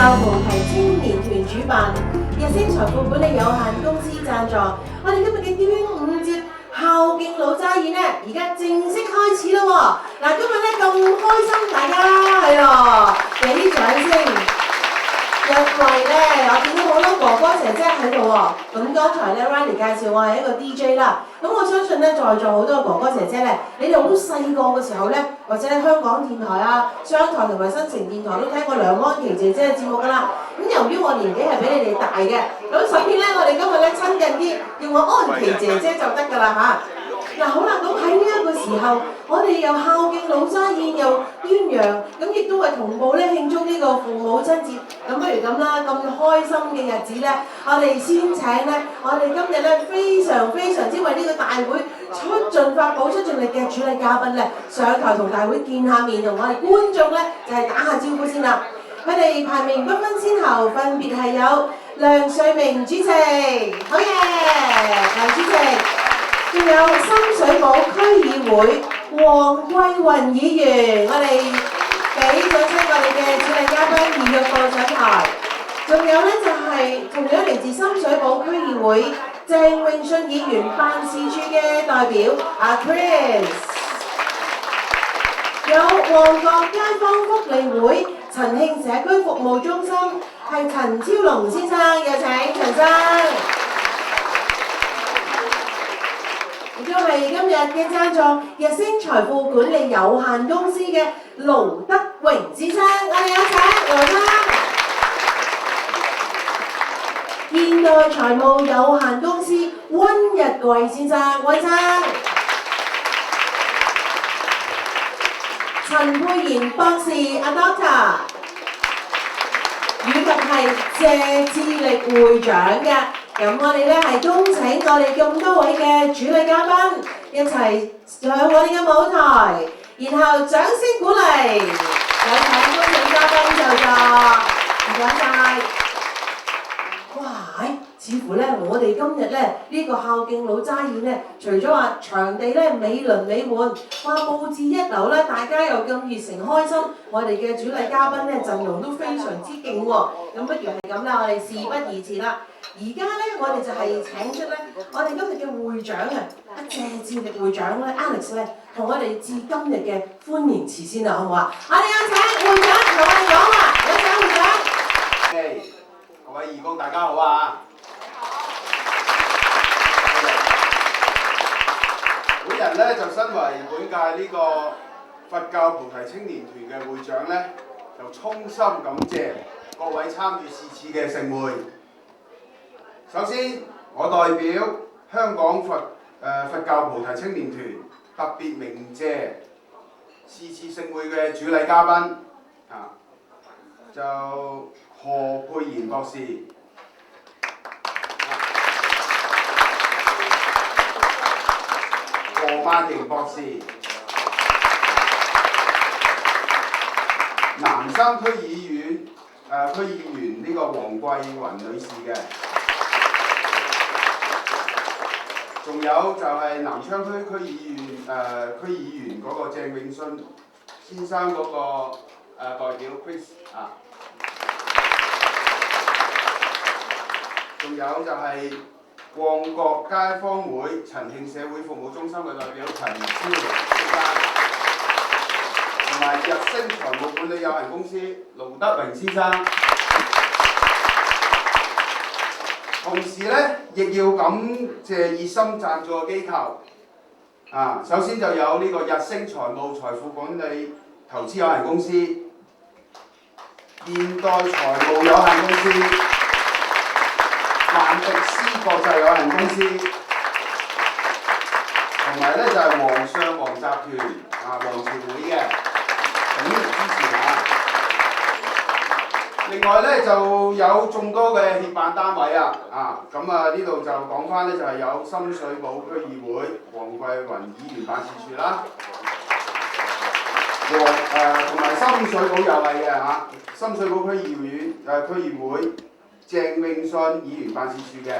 教菩提青年團主辦，日升財富管理有限公司贊助。我哋今日嘅端午節孝敬老齋宴咧，而家正式開始啦喎！嗱，今日咧咁開心，大家係咯，俾掌聲。因為咧，我見到好多哥哥姐姐喺度喎。咁剛才咧 Riley 介紹我係一個 DJ 啦。咁我相信咧，在座好多哥哥姐姐咧，你哋好細個嘅時候咧，或者香港電台啊、商台同埋新城電台都聽過梁安琪姐姐嘅節目㗎啦。咁由於我年紀係比你哋大嘅，咁所以咧，我哋今日咧親近啲，叫我安琪姐姐就得㗎啦嚇。嗱好啦，咁喺呢一個時候，我哋又孝敬老齋宴，又端陽，咁亦都係同步咧慶祝呢個父母親節。咁不如咁啦，咁開心嘅日子咧，我哋先請咧，我哋今日咧非常之為呢個大會出盡法寶、出盡力嘅主禮嘉賓咧，上台同大會見下面，同我哋觀眾咧就係打下招呼先啦。佢哋排名不分先後，分別係有梁瑞明主席，好嘢，梁主席。仲有深水埗區議會黃桂雲議員，我哋俾掌聲我哋嘅主禮嘉賓二月課上台。仲有咧就係同樣嚟自深水埗區議會鄭泳舜議員辦事處嘅代表阿 Chris， 有旺角街坊福利會陳慶社區服務中心係陳超龍先生，有請陳生。亦都係今日嘅贊助日升財富管理有限公司嘅盧德榮先生，我哋有請盧生。現代財務有限公司溫日貴先生，溫生。陳佩賢博士阿 Doctor， 以及係謝智力會長嘅。咁我哋咧係恭請我哋咁多位嘅主禮嘉賓一齊上我哋嘅舞台，然後掌聲鼓勵，有請歡迎嘉賓就座，唔該晒。哇！似乎咧我哋今日咧呢個孝敬老齋宴咧，除咗話場地咧美輪美奐，哇佈置一流咧，大家又咁熱誠開心，我哋嘅主禮嘉賓咧陣容都非常之勁喎。咁不如係咁啦，我哋事不宜遲啦。而家咧，我哋就係請出咧，我哋今日嘅會長啊，阿謝智力會長咧 ，Alex 咧，同我哋致今日嘅歡迎詞先啦，好唔好啊？我哋有請會長同我哋講話，有請會長。各位義工大家好啊！本人咧就身為本屆呢個佛教菩提青年團嘅會長咧，就衷心感謝各位參與是次嘅盛會。首先，我代表香港佛教菩提青年團特別鳴謝是次盛會嘅主禮嘉賓就何佩賢博士、何曼瑩博士、南山區議員呢個黃桂雲女士嘅。仲有就係南昌區區議員嗰個鄭泳舜先生嗰個代表 Chris 啊，仲有就係旺角街坊會陳慶社會服務中心嘅代表陳超龍先生，同埋日升財務管理有限公司盧德榮先生。同時咧，亦要感謝熱心贊助嘅機構啊。首先就有呢個日升財富管理投資有限公司、現代財務有限公司、萬迪斯國際有限公司，同埋咧就係皇上皇集團皇朝會嘅，咁支持下。另外咧就有眾多嘅協辦單位咁呢度就講翻咧就係有深水埗區議會黃桂雲議員辦事處啦，同埋深水埗又係嘅深水埗區議會鄭泳舜議員辦事處嘅，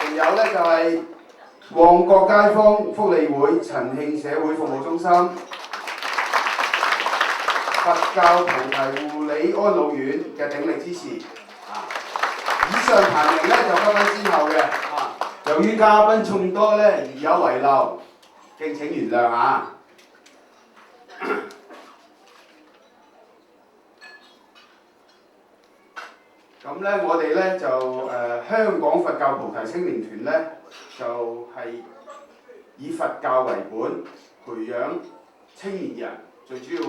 仲有咧就係旺角街坊福利會陳慶社會服務中心。佛教菩提護理安老院嘅鼎力支持。以上排名咧就不分先後嘅。由於嘉賓眾多咧，如有遺漏，敬請原諒啊！咁咧，我哋咧就香港佛教菩提青年團咧，就係以佛教為本，培養青年人，最主要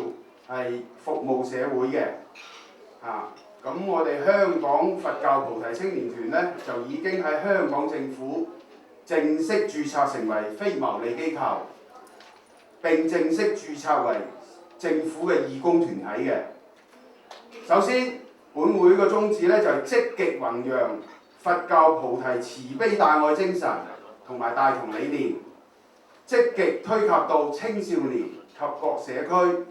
係服務社會嘅。咁我哋香港佛教菩提青年團咧，就已經喺香港政府正式註冊成為非牟利機構，並正式註冊為政府嘅義工團體嘅。首先，本會嘅宗旨咧就係積極弘揚佛教菩提慈悲大愛精神同埋大同理念，積極推及到青少年及各社區，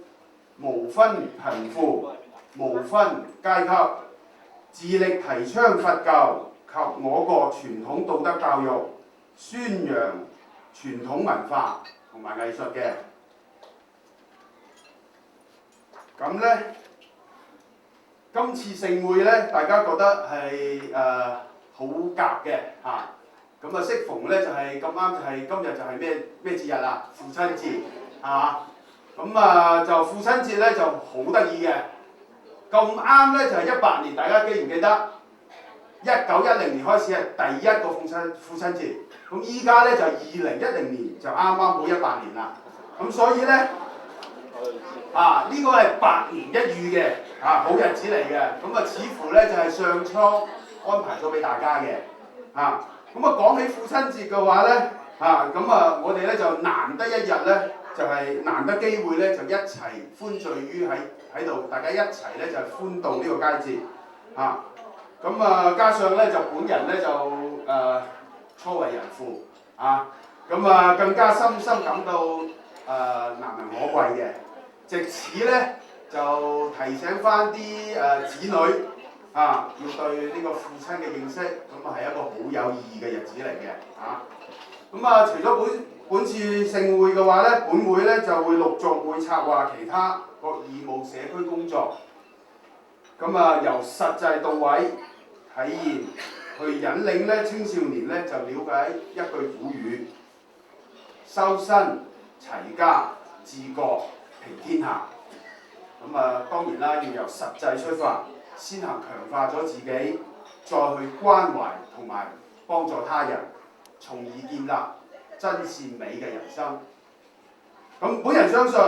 無分貧富、無分階級，致力提倡佛教及我國傳統道德教育，宣揚傳統文化同埋藝術嘅。咁咧，今次盛會咧，大家覺得係好夾嘅嚇。咁適逢咧就係咁啱，就係今日就係咩節日啊？父親節係嘛？咁就父親節咧就好得意嘅。咁啱咧就係18年，大家記唔記得？1910年開始係第一個父親節。咁依家咧就2010年，就啱啱好100年啦。咁所以咧呢個係百年一遇嘅好日子嚟嘅。咁似乎咧就係上蒼安排咗俾大家嘅。咁講起父親節嘅話咧我哋咧就難得一日咧，就係難得機會咧，就一齊歡聚於喺度，大家一齊咧就歡度呢個佳節。加上咧就本人咧就初為人父更加深深感到難能可貴嘅。藉此咧就提醒翻啲子女要對呢個父親嘅認識，係一個好有意義嘅日子嚟嘅。除咗本次盛會嘅話咧，本會咧就會陸續會策劃其他各義務社區工作。由實際到位體現，去引領咧青少年咧就了解一句古語：修身齊家治國平天下。當然啦，要由實際出發，先行強化咗自己，再去關懷同埋幫助他人，從而建立真善美嘅人生。本人相信，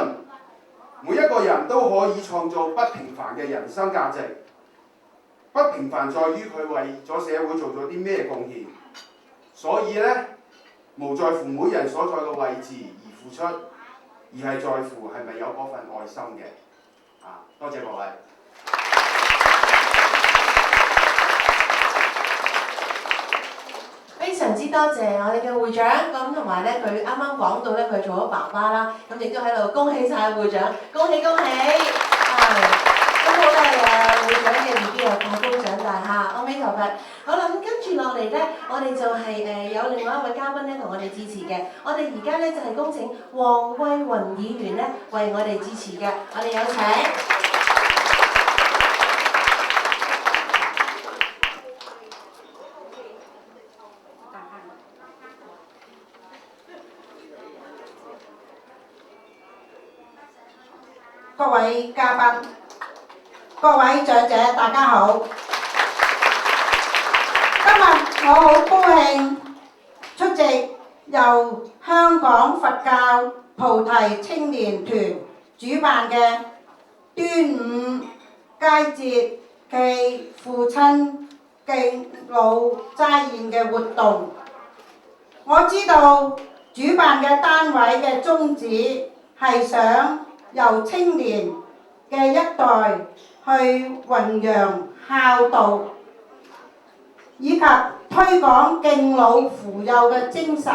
每一個人都可以創造不平凡嘅人生價值。不平凡在於佢為咗社會做咗啲咩貢獻。所以咧，無在乎每人所在嘅位置而付出，而係在乎係咪有嗰份愛心嘅。多謝各位。非常之多謝我哋嘅會長，咁同埋咧佢啱啱講到咧佢做咗爸爸啦，咁亦都喺度恭喜晒會長，恭喜恭喜！咁好咧會長嘅 BB 又快高長大嚇，阿彌陀佛。好啦，咁跟住落嚟咧，我哋就係有另外一位嘉賓咧同我哋致辭嘅。我哋而家咧就係恭請黃惠雲議員咧為我哋致辭嘅，我哋有請。各位嘉賓、各位長者，大家好！今日我好高興出席由香港佛教菩提青年團主辦嘅端午佳節暨父親敬老齋宴嘅活動。我知道主辦嘅單位嘅宗旨係想由青年嘅一代去弘揚孝道，以及推廣敬老扶幼嘅精神，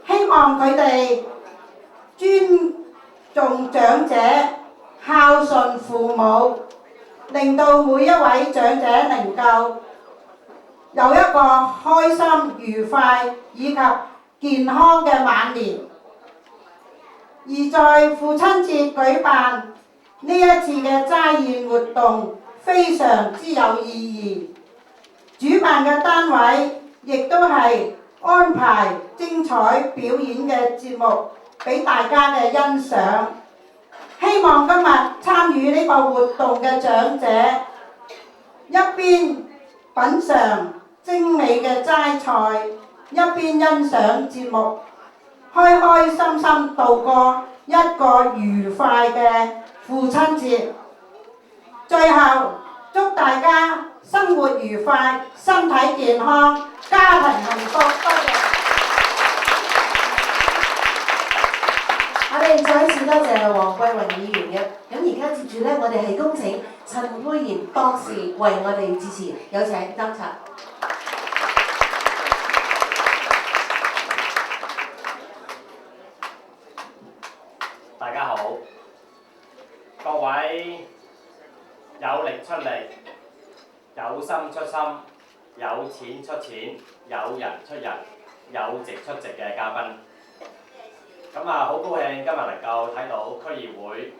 希望佢哋尊重長者、孝順父母，令到每一位長者能夠有一個開心、愉快以及健康嘅晚年。而在父親節舉辦呢一次嘅齋宴活動非常之有意義，主辦嘅單位亦都係安排精彩表演嘅節目俾大家嘅欣賞。希望今日參與呢個活動嘅長者，一邊品嚐精美嘅齋菜，一邊欣賞節目，開開心心度過一個愉快嘅父親節。最後祝大家生活愉快，身體健康，家庭幸福。多謝。我哋再一次多謝黃桂雲議員嘅。咁而家接住咧，我哋係恭請陳佩賢博士為我哋致辭，有請監察。大家好，各位有力出力、有心出心、有錢出錢、有人出人、有席出席嘅嘉賓。咁好高興今日能夠睇到區議會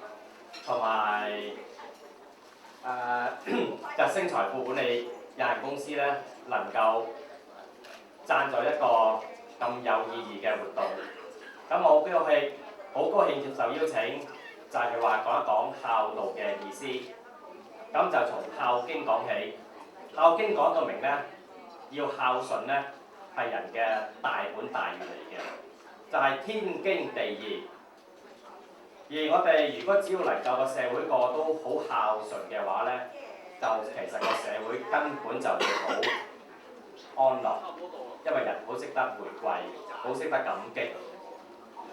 同埋日星財富管理有限公司咧，能夠贊助一個咁有意義嘅活動。咁我好高興接受邀請，就係話講一講孝道嘅意思。咁就從《孝經》講起，《孝經》講到明咧，要孝順咧係人嘅大本大義嚟嘅。就係天經地義，而我哋如果只要能夠個社會個個都好孝順嘅話咧，就其實個社會根本就會好安樂，因為人好識得回歸，好識得感激。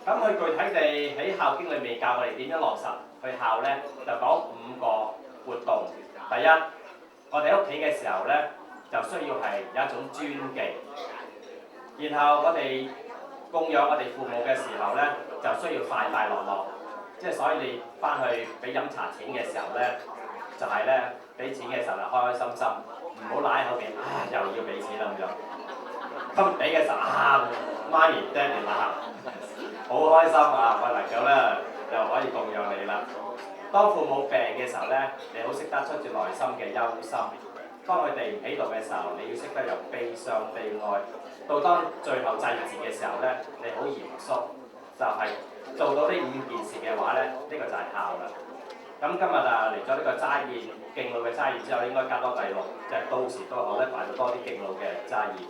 咁佢具體地喺《孝經》裏面教我哋點樣落實去孝咧，就講5個活動。第一，我哋喺屋企嘅時候咧，就需要係有一種尊敬，然後我哋供養我哋父母嘅時候咧，就需要快快樂樂，即係所以你翻去俾飲茶錢嘅時候咧，就係咧俾錢嘅時候就開開心心，唔好賴喺後邊，又要俾錢啦咁樣。咁俾嘅時候媽咪爹哋啦，好開心啊！我能夠咧又可以供養你啦。當父母病嘅時候咧，你好識得出自內心嘅憂心。當佢哋唔喺度嘅時候，你要識得有悲傷悲哀。到當最後祭祀嘅時候咧，你好嚴肅，就係做到呢5件事嘅話咧，呢個就係孝啦。咁今日嚟咗呢個齋宴，敬老嘅齋宴之後，應該加多第6，就係到時都好咧，擺到多啲敬老嘅齋宴。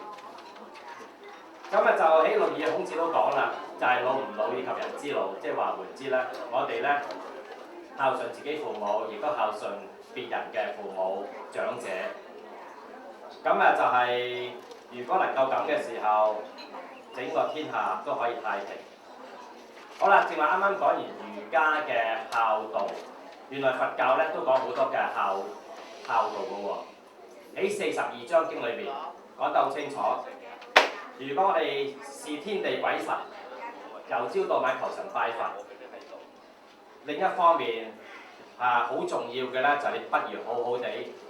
咁就喺《論語》孔子都講啦，就係老吾老以及人之老，即係話換之咧，我哋咧孝順自己父母，亦都孝順別人嘅父母長者。咁就係、如果能夠咁嘅時候，整個天下都可以太平。好啦，正話啱啱講完儒家嘅孝道，原來佛教咧都講好多嘅孝道嘅喎。喺42章經裏面講得好清楚。如果我哋視天地鬼神，由朝到晚求神拜佛。另一方面好重要嘅咧，就係你不如好好地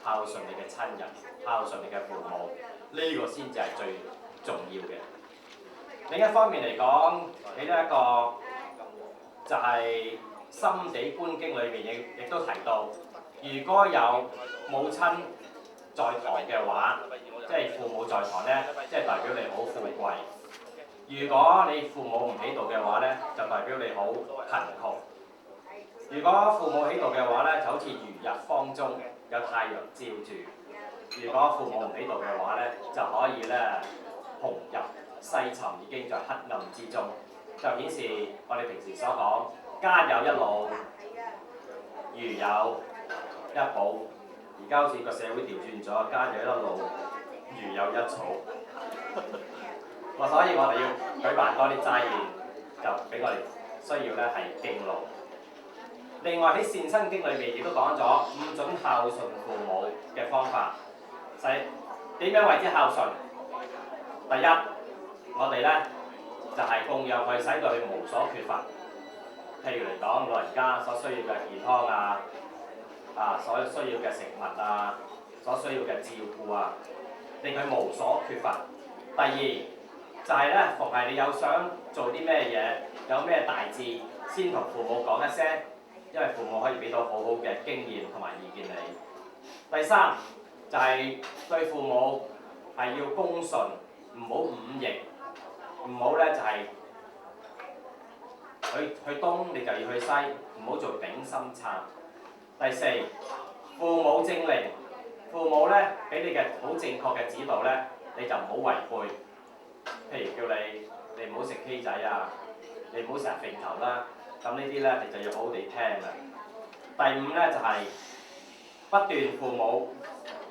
孝順你嘅親人，孝順你嘅父母，呢個先至係最重要嘅。另一方面嚟講，喺呢一個就係《心地觀經》裏面亦都提到，如果有母親在堂嘅話，即係父母在堂咧，即係代表你好富貴；如果你父母唔喺度嘅話咧，就代表你好貧窮。如果父母喺度嘅話咧，就好似如日方中有太陽照住；如果父母唔喺度嘅話咧，就可以咧紅入西沉，已經在黑暗之中，就顯示我哋平時所講家有一老，如有一寶。而家好似個社會調轉咗，家有一老，如有一草。所以我哋要舉辦多啲齋宴，就俾我哋需要咧係敬老。另外喺《善生經》裏面亦都講咗5種孝順父母嘅方法，係點樣為之孝順？第一，我哋咧就係供養佢，使到佢無所缺乏。譬如嚟講，老人家所需要嘅健康所需要嘅食物所需要嘅照顧令佢無所缺乏。第二就係咧，逢係你有想做啲咩嘢，有咩大志，先同父母講一聲。因為父母可以俾到好好嘅經驗同埋意見你。第三就係、對父母係要恭順，唔好忤逆，唔好咧就係、去東你就要去西，唔好做頂心杉。第四，父母正令，父母咧俾你嘅好正確嘅指導咧，你就唔好違背。譬如叫你唔好食 K 仔啊，你唔好成日揈頭啦。咁呢啲咧你就要好好地聽啦。第五咧就係、不斷父母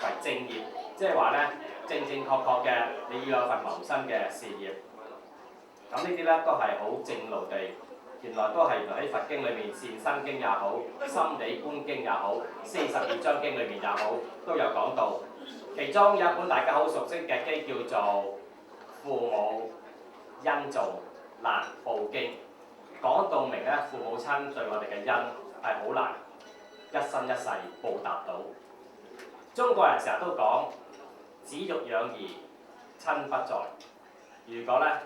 為正業，即係話咧正確嘅你要有份謀生嘅事業。咁呢啲咧都係好正路地。原來喺佛經裏面，善生經也好，心理觀經也好，42章經裏面也好，都有講到。其中有一本大家好熟悉嘅經叫做《父母恩重難報經》，講到明咧父母親對我哋嘅恩係好難一生一世報答到。中國人成日都講子欲養而親不在，如果咧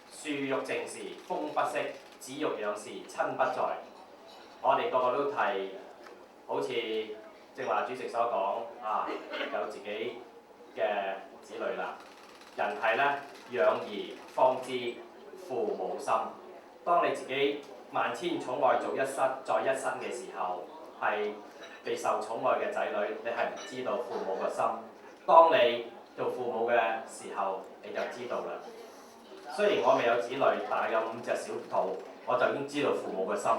樹欲靜時風不息，子欲養時親不在。我哋個個都係好似正話主席所講啊，有自己嘅子女啦。人係咧養兒方知父母心。當你自己萬千寵愛做一身在一身嘅時候，係被受寵愛嘅仔女，你係唔知道父母嘅心。當你做父母嘅時候，你就知道啦。雖然我未有子女，但係有5隻小兔，我就已經知道父母嘅心。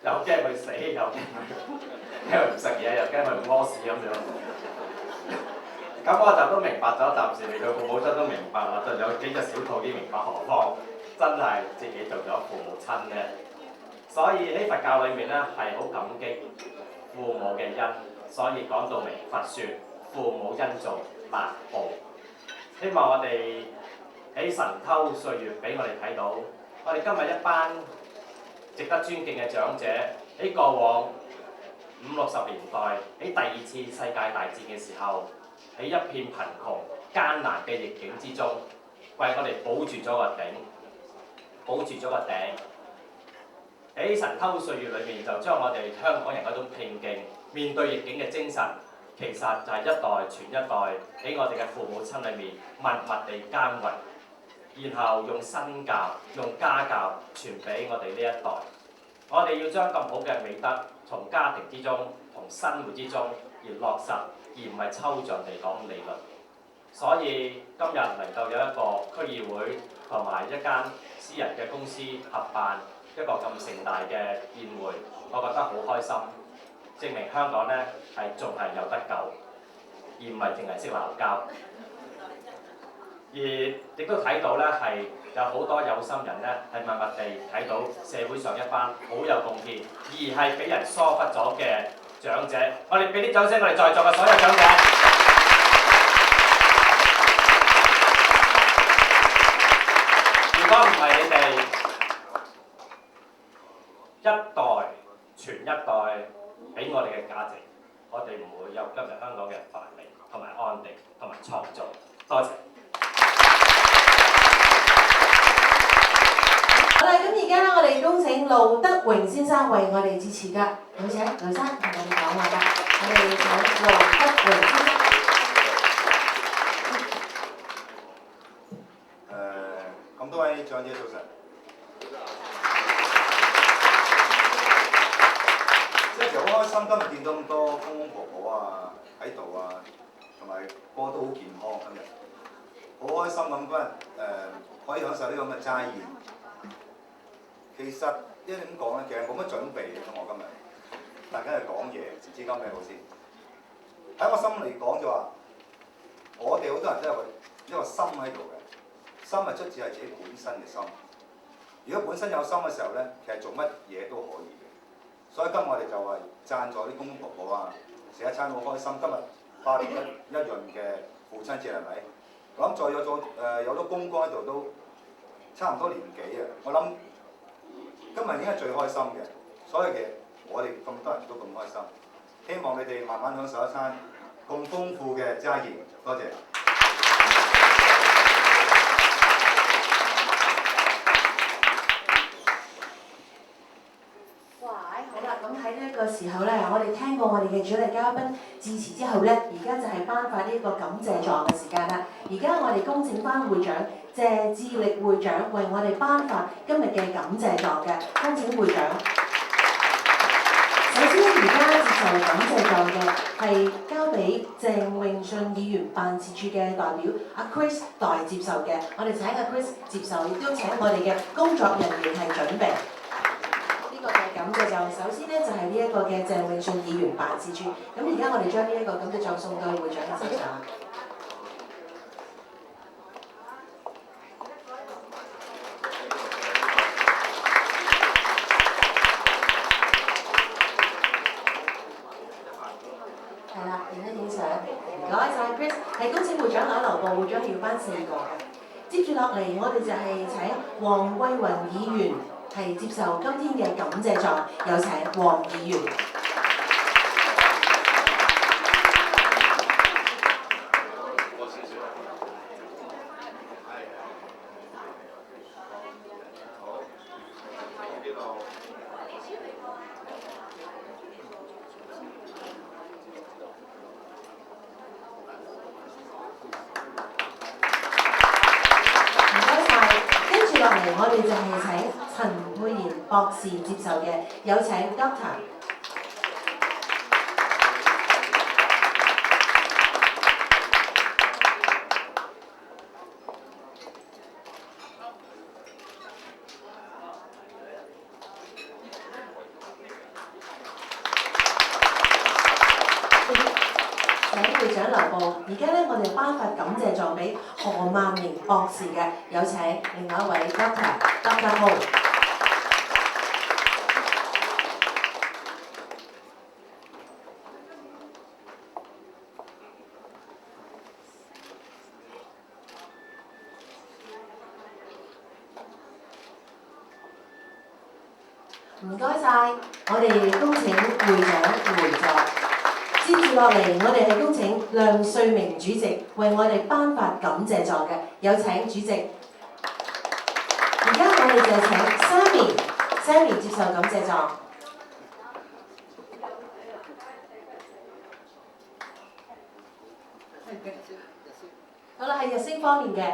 又驚佢死，又驚佢唔食嘢，又驚佢唔屙屎咁樣。咁我就都明白咗，暫時嚟到父母親都明白啦，就有幾隻小兔已經明白，何況真係自己做咗父母親嘅。所以喺佛教裏面咧係好感激父母嘅恩，所以講到明佛説父母恩重難報。希望我哋喺神偷歲月俾我哋睇到，我哋今日一班值得尊敬嘅長者，喺過往50-60年代喺第2次世界大戰嘅時候，喺一片貧窮艱難嘅逆境之中，為我哋保住咗個頂，保住咗個頂。喺神偷歲月裏面，就將我哋香港人嗰種拼勁、面對逆境嘅精神，其實就係一代傳一代，喺我哋嘅父母親裏面默默地耕耘。然後用身教、用家教傳俾我哋呢一代。我哋要將咁好嘅美德從家庭之中、從生活之中而落實，而唔係抽象地講理論。所以今日能夠有一個區議會同埋一間私人嘅公司合辦一個咁盛大嘅宴會，我覺得好開心，證明香港咧仲係有得救，而唔係淨係識鬧交。而亦都睇到咧，係有好多有心人咧，係默默地睇到社會上一班好有貢獻，而係俾人疏忽咗嘅長者。我哋俾啲掌聲，我哋在座嘅所有長者。如果唔係你哋一代傳一代俾我哋嘅價值，我哋唔會有今日香港嘅繁榮同埋安定同埋創造。多謝。好啦，咁而家咧，我哋恭請盧德榮先生為我哋致辭㗎。有請盧生同我哋講話㗎。我哋請盧德榮先生。咁多位長者早晨。即係其實好開心，今日見到咁多公公婆婆啊喺度啊，同埋個個都好健康今日。好開心咁嗰日可以享受呢個咁嘅齋宴。其實一點講咧，其實冇乜準備嘅我今日，大家係講嘢，唔知講咩好先。喺我心嚟講就話，我哋好多人都有一個心喺度嘅，心係出自係自己本身嘅心。如果本身有心嘅時候咧，其實做乜嘢都可以嘅。所以今日我哋就話贊助啲公公婆婆啊，食一餐好開心。今日8年一閏嘅父親節係咪？我諗在有咗公公喺度都差唔多年紀啊，我諗。今日應該係最開心嘅，所以其實我哋咁多人都咁開心，希望你哋慢慢享受一餐咁豐富嘅齋宴。多謝。哇！好主禮嘉賓致辭之後咧，而家就係頒發呢一個感謝狀嘅時間啦。而家我哋恭請翻會長謝志力會長為我哋頒發今日嘅感謝狀嘅，恭請會長。首先，而家接受感謝狀嘅係交俾鄭泳舜議員辦事處嘅代表阿 Chris 代接受嘅，我哋請阿 Chris 接受，亦都請我哋嘅工作人員係準備呢個嘅感謝狀。首先咧就係呢一個嘅鄭泳舜議員辦事處，咁而家我哋將呢一個感謝狀送到會長嘅手上。係啦，影相，唔該晒 Chris， 係恭請會長樓樓部會長係要頒4個嘅。接住落嚟，我哋就係請黃桂雲議員係接受今天嘅感謝狀，有請黃議員。我哋就係請陳佩賢博士接受嘅，有請 Doctor。請會長留步。而家咧，我哋頒發感謝狀俾何萬明博士嘅，有請另外一位 Doctor 好。唔該晒，我哋恭請會長回座。接住落嚟，我哋係恭請梁瑞明主席為我哋頒發感謝狀嘅，有請主席。而家我哋就請 Sammy 接受感謝狀。好啦，係日升方面嘅。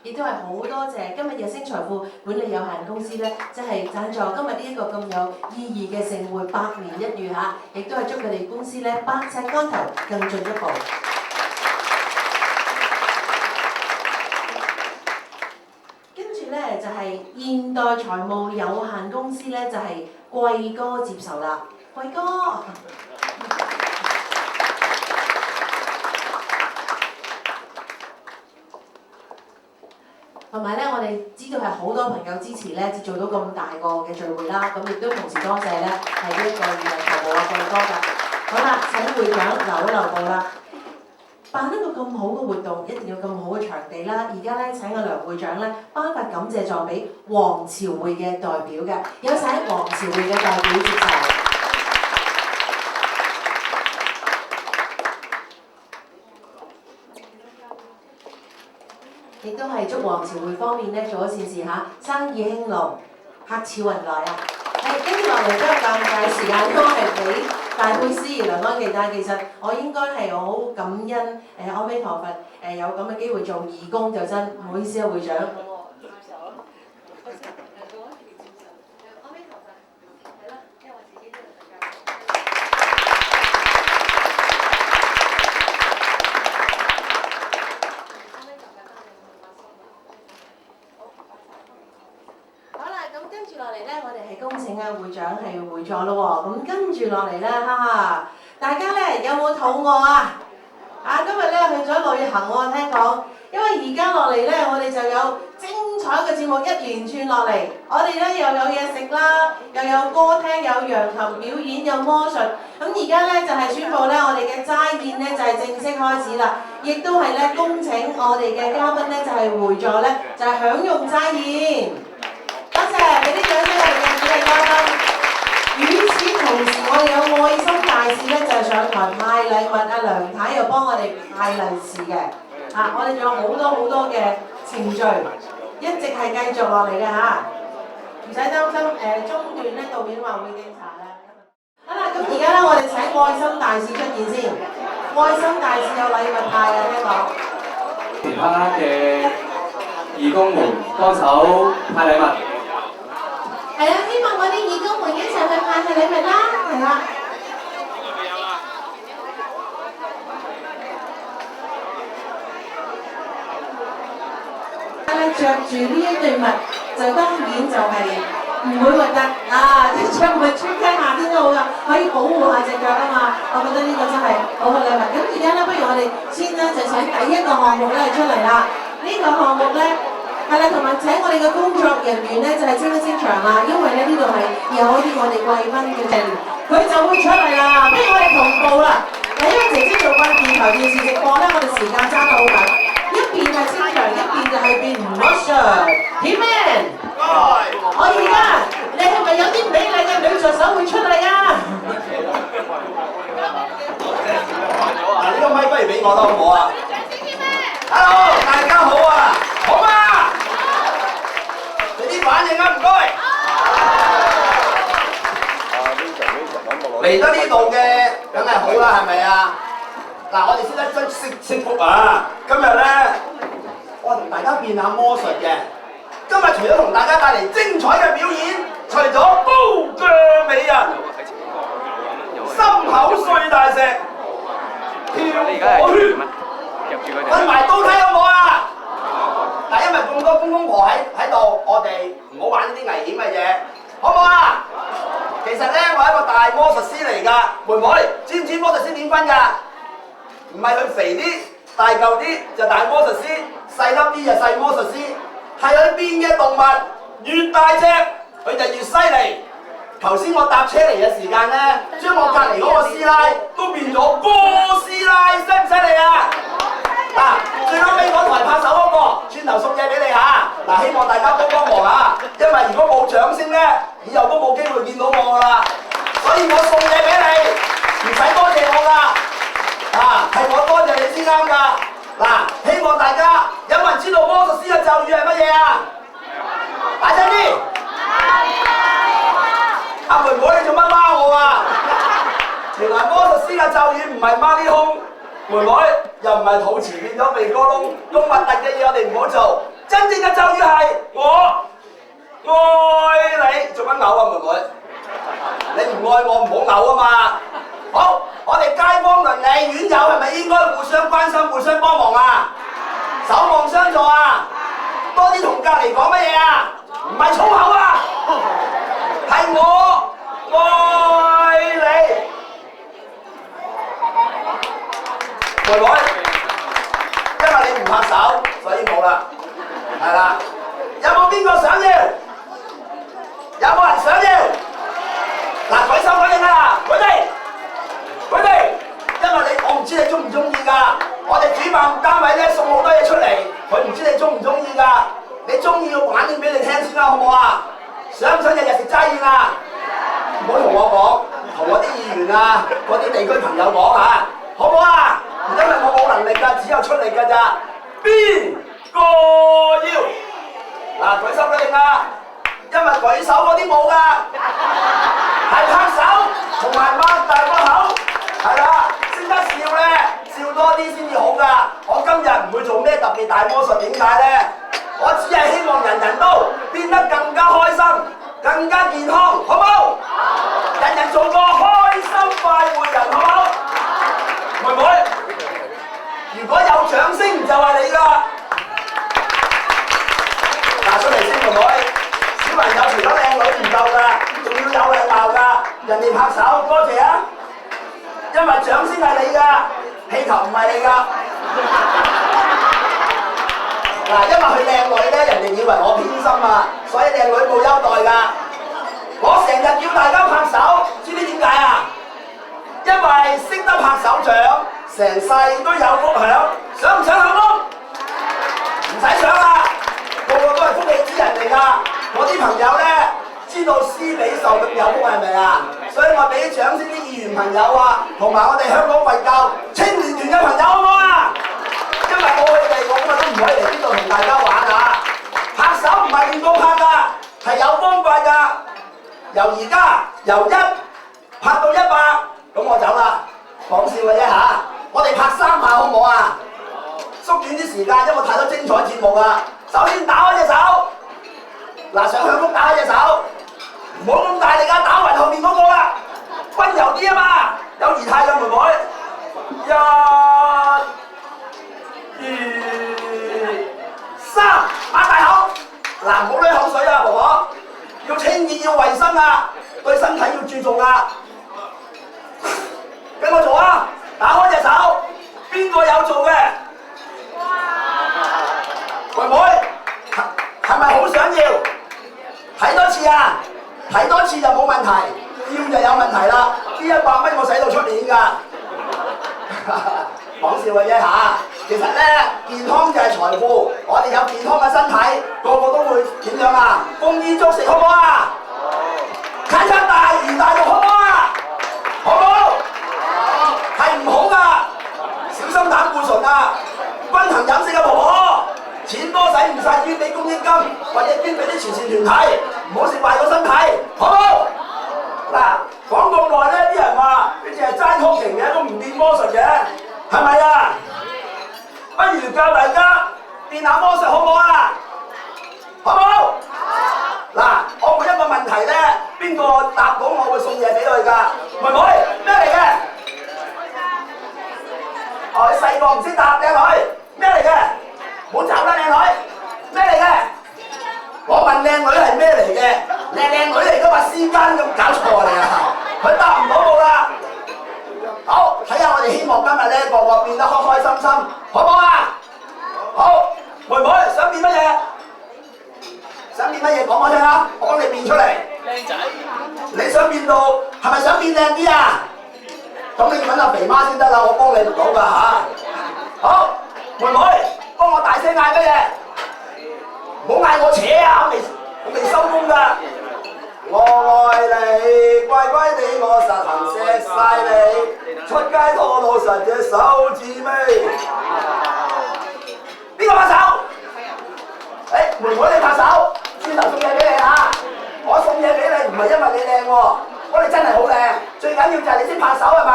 亦都係好多謝今日日升財富管理有限公司咧，即係贊助今日呢一個咁有意義嘅盛會百年一遇嚇，亦都係祝佢哋公司咧百尺竿頭更進一步。跟住咧就係現代財務有限公司咧，就係貴哥接受啦，貴哥。同埋咧，我哋知道係好多朋友支持咧，至做到咁大個嘅聚會啦。咁亦都同時多謝咧，係呢一個現代財務嘅貴哥㗎。好啦，請會長留一留步啦。辦一個咁好嘅活動，一定要咁好嘅場地啦。而家咧請阿梁會長咧頒發感謝狀俾黃朝會嘅代表嘅，有請黃朝會嘅代表接受。亦都係祝黃朝會方面咧做咗善事嚇，生意興隆，客似雲來啊！係跟住落嚟都有尷尬時間，都係俾大會司儀梁安琪，但係其實我應該係好感恩阿彌陀佛有咁嘅機會做義工，就真唔好意思啊，會長。跟住落嚟咧，我哋係恭請阿會長係回座咯喎。咁跟住落嚟咧，哈哈，大家咧有冇肚餓啊？今日咧去咗旅行喎，聽講。因為而家落嚟咧，我哋就有精彩嘅節目一連串落嚟。我哋咧又有嘢食啦，又有歌聽，有揚琴表演，有魔術。咁而家咧就係宣布咧，我哋嘅齋宴咧就係正式開始啦。亦都係咧恭請我哋嘅嘉賓咧就係回座咧，就係享用齋宴。多謝，俾啲掌聲我哋嘅主禮嘉賓。與此同時，我哋有愛心大使咧，就係上台派禮物。阿梁太又幫我哋派利是嘅。我哋仲有好多嘅程序，一直係繼續落嚟嘅嚇，唔使擔心。中段咧導演話會檢查啦。好啦。咁而家咧，我哋請愛心大使出現先。愛心大使有禮物派啊，聽講。其他嘅義工們幫手派禮物。係啊，希望我啲義工們一齊去派禮物啦，係啦。着住呢一對襪，就當然就係唔會核突啊！着襪出街夏天都好噶，可以保護下隻腳啊嘛。我覺得呢個真係好嘅禮物。咁而家咧，不如我哋先咧就請第一個項目咧出嚟啦。呢個項目咧係啦，同埋請我哋嘅工作人員咧就係清一清場啦，因為咧呢度係有一啲我哋貴賓嘅人，佢就會出嚟啦。不如我哋同步啦。嗱，因為姐姐做慣電台電視直播咧，我哋時間爭得好緊。一邊係清場，一邊就係變唔可信。點咩？我而家你係咪有啲美麗嘅女助手會出嚟啊？嗱，呢個咪不如俾我啦，好唔好啊 ？Hello， 大家好啊，好嘛？你啲反應啊，唔該。嚟得呢度嘅，梗係好啦，係咪啊？嗱，我哋先一張識福啊！今日咧，我同大家變下魔術嘅。今日除咗同大家帶嚟精彩嘅表演，除咗高腳美人、心口碎大石、跳火圈，揾埋刀梯好唔好啊？嗱，因為咁多公公婆喺度，我哋唔好玩呢啲危險嘅嘢，好唔好啊？其實咧，我係一個大魔術師嚟㗎，妹妹，知唔知魔術師點分㗎？唔係佢肥啲、大嚿啲就大魔術師，細粒啲就細魔術師。係佢變嘅動物越大隻，佢就越犀利。頭先我搭車嚟嘅時間咧，將我隔離嗰個師奶都變咗哥師奶，犀唔犀利啊？嗱，最後尾嗰台拍手嗰個，轉頭送嘢俾你嚇。嗱，希望大家幫幫忙嚇，因為如果冇掌聲咧，以後都冇機會見到我㗎啦。所以我送嘢俾你，唔使多謝我㗎。係我多謝你先啱㗎。嗱，希望大家有冇人知道魔術師嘅咒語係乜嘢啊？大聲啲！阿妹妹你做乜孖我啊？原來魔術師嘅咒語唔係孖啲胸，妹妹又唔係肚臍變咗鼻哥窿，咁核突嘅嘢我哋唔好做。真正嘅咒語係我愛你，做乜嘔啊妹妹？你唔愛我唔好嘔啊嘛！好，我哋街坊鄰里院友係咪應該互相關心、互相幫忙啊？守望相助啊！多啲同隔離講乜嘢啊？唔係粗口啊，係我愛你。妹妹，因為你唔拍手，所以冇啦。係啦，有冇邊個想要？有冇人想要？嗱，舉手舉定啦，佢哋。因為我唔知你中唔中意㗎，我哋主辦單位咧送好多嘢出嚟，佢唔知你中唔中意㗎，你中意要反應俾你聽先啦，好唔好啊？想唔想日日食齋宴啊？唔好同我講，同我啲議員啊，嗰啲地區朋友講嚇，好唔好啊？因為我冇能力㗎，只有出力㗎咋。邊個要？嗱，舉手舉定啦，因為舉手嗰啲冇㗎，係拍手同埋擘大個口，係啦。識得笑咧，笑多啲先至好㗎。我今日唔會做咩特別大魔術，點解咧？我只係希望人人都變得更加開心、更加健康，好唔好？人人做個開心快活人，好唔好？妹妹，如果有掌聲就係你㗎。嗱，出嚟先，妹妹。小朋友除咗靚女唔夠㗎，仲要有禮貌㗎。人哋拍手，多謝啊！因為掌聲係你㗎，氣球唔係你㗎。嗱，因為佢靚女咧，人哋以為我偏心啊，所以靚女冇優待㗎。我成日叫大家拍手，知唔知點解啊？因為識得拍手掌，成世都有福享。想唔想幸福？唔使想啦，個個都係福氣之人嚟㗎。我啲朋友咧，知道施比受更有福係咪啊？所以我俾啲掌聲啲議員朋友啊，同埋我哋香港佛教青年團嘅朋友好唔好啊？因為冇佢哋，我今日都唔可以嚟呢度同大家玩啊！拍手唔係亂咁拍㗎，係有方法㗎。由而家由1拍到100，節目啊！首先打開隻手，嗱上向福打開隻手，唔好咁大力啊！打暈後面嗰個啦，溫柔啲啊嘛！有儀態嘅妹妹，一、二、三，擘大口，嗱唔好濺口水啊，婆婆，要清潔要衞生啊，對身體要注重啊！跟我做啊！打開隻手，邊個有做嘅？妹妹，係咪好想要？睇多次啊！睇多次就冇問題，要就有問題啦。呢100蚊我使到出年㗎，講笑嘅啫嚇。其實咧，健康就係財富，我哋有健康嘅身體，個個都會點樣啊？豐衣足食好唔好啊？餐餐大魚大肉好唔好啊？好唔好？係唔好㗎，小心膽固醇啊！均衡飲食嘅婆婆，錢多使唔晒，捐俾公益金或者捐俾啲慈善團體，唔好食壞個身體，好唔好？嗱，講咁耐咧，啲人話你淨係齋通情嘅，都唔變魔術嘅，係咪啊？不如教大家變下魔術好唔好啊？好唔好？嗱，我每一個問題咧，邊個答到我會送嘢俾佢㗎？妹妹，咩嚟嘅？哦，你細個唔識答，靚女，咩嚟嘅？唔好走啦，靚女，咩嚟嘅？我問靚女係咩嚟嘅？靚女嚟㗎嘛，絲巾咁搞錯你啊！佢答唔到我啦。好，睇下我哋希望今日咧個個變得開開心心，好唔好啊？好，妹妹想變乜嘢？想變乜嘢講我聽啊！我幫你變出嚟。靚仔。你想變到係咪想變靚啲啊？咁你揾阿肥媽先得啦，我幫你唔到㗎嚇。好，妹妹，幫我大聲嗌乜嘢？唔好嗌我扯啊！我未收工㗎。我愛你，乖乖地我實行錫晒你，出街拖到實隻手指尾。邊個拍手？妹妹你拍手，轉頭送嘢俾你嚇。我送嘢俾你唔係因為你靚喎，我哋真係好靚，最緊要就係你識拍手係咪？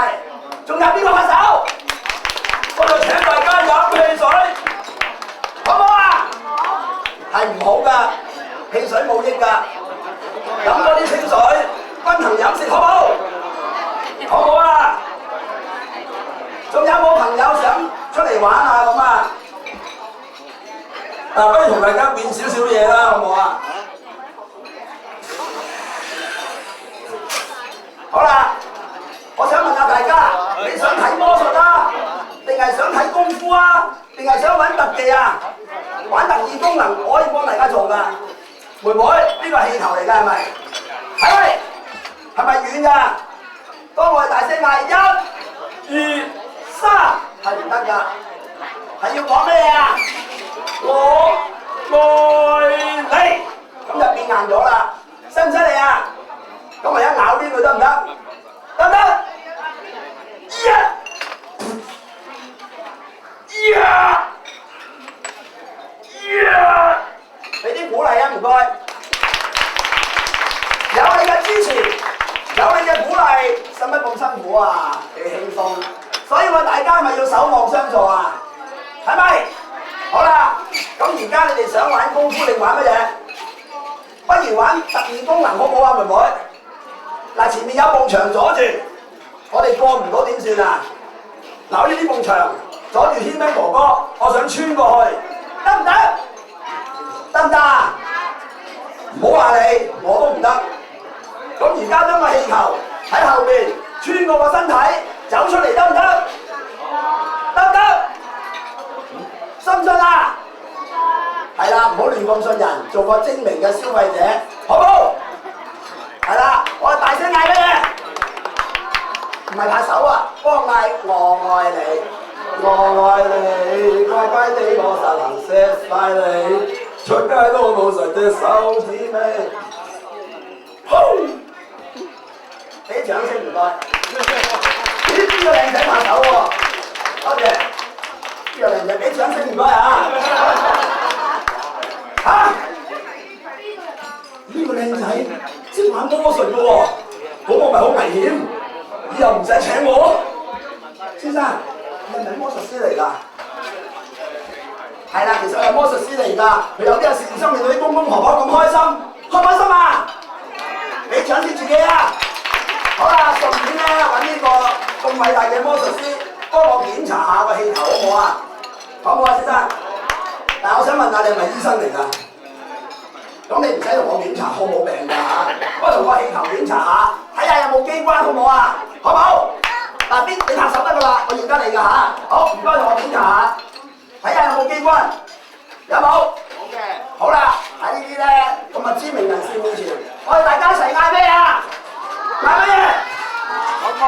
仲有邊個拍手？我就請大家飲汽水，好唔好啊？係唔好㗎，汽水冇益㗎，飲多啲清水，均衡飲食好唔好？好唔好啊？仲有冇朋友想出嚟玩下咁啊？嗱，不如同大家變少少嘢啦，好唔好啊？好啦，我想問下大家，你想睇魔術啊，定係想睇功夫啊，定係想揾特技啊？玩特異功能我可以幫大家做㗎。妹妹，呢個係氣球嚟㗎係咪？係咪？係咪軟㗎？當我哋大聲嗌1、2、3，係唔得㗎，係要講咩啊？我愛你，咁就變硬咗啦，犀唔犀利啊？咁我一咬邊佢得唔得？得唔得？俾啲鼓勵啊，唔該。有你嘅支持，有你嘅鼓勵，使乜咁辛苦啊？幾輕鬆。所以話大家咪要守望相助啊？係咪？好啦，咁而家你哋想玩功夫定玩乜嘢？不如玩特異功能好唔好啊，妹妹？嗱，前面有埲牆阻住，我哋過唔到點算啊？嗱，呢啲埲牆阻住軒兵哥哥，我想穿過去，得唔得？得唔得？唔好話你，我都唔得。咁而家將個氣球喺後面穿過個身體走出嚟，得唔得？得唔得？信唔信啊？係啦，唔好亂咁信人，做個精明嘅消費者，好唔好？係啦，我哋大聲嗌乜嘢？唔係拍手啊，幫我嗌我愛你，我愛你，乖乖地我實行錫晒你，出街都冇實隻手指尾。俾掌聲唔該。咦？呢個靚仔拍手喎，多謝。呢個靚仔俾掌聲唔該啊！嚇！呢個靚仔識玩魔術嘅喎，咁我咪好危險，以後唔使請我。先生，你係咪魔術師嚟㗎？係啦，其實我係魔術師嚟㗎，佢有啲係善心面對啲公公婆婆咁開心，開唔開心啊？俾掌聲自己啊！好啦，順便咧揾呢個咁偉大嘅魔術師幫我檢查下個氣球好唔好啊？好唔好啊，先生？但係我想問下你係咪醫生嚟㗎？咁你唔使同我檢查，我冇病㗎嚇，我同個氣球檢查下，睇下有冇機關好唔好啊？好唔好？嗱，你拍手得㗎啦，我認得你㗎嚇。好，唔該同我檢查下，睇下有冇機關，有冇？好嘅。好啦，喺呢啲咧咁啊知名人士面前，我哋大家一齊嗌咩啊？嗌乜嘢？我愛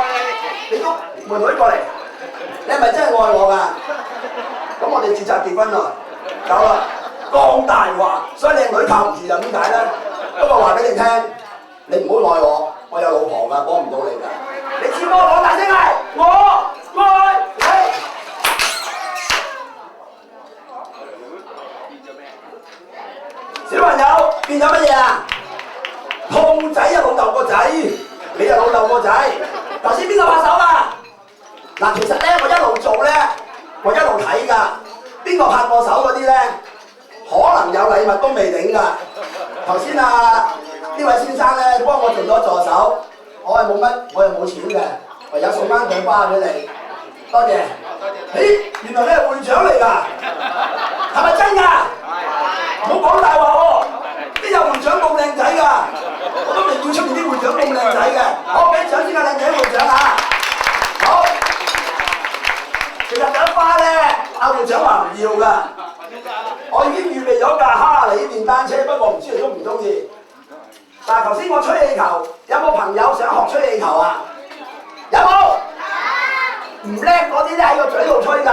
你。你都妹妹過嚟，你係咪真係愛我㗎？咁我哋註冊結婚啦，有啦。講大話，所以靚女靠唔住就點解咧？不過話俾你聽，你唔好愛我，我有老婆㗎，幫唔到你㗎。你只幫我講大聲嗌，我愛你。小朋友變咗乜嘢啊？兔仔有老豆個仔，你有老豆個仔。頭先邊個拍手啊？嗱，其實咧我一路做咧，我一路睇㗎。邊個拍過手嗰啲咧？可能有禮物都未頂㗎。頭先啊，呢位先生咧幫我做咗助手，我係冇乜，我又冇錢嘅，唯有送翻朵花俾你，多謝。咦，原來你係會長嚟㗎，係咪真㗎？唔好講大話喎，邊有會長咁靚仔㗎？我都未見出面啲會長咁靚仔嘅。好，俾掌先啊，靚仔會長嚇。好，其實朵花咧，阿會長話唔要㗎。我已經預備咗架哈利電單車，不過唔知你中唔中意。但係頭先我吹氣球，有冇朋友想學吹氣球啊？有冇？唔叻嗰啲咧喺個嘴度吹㗎，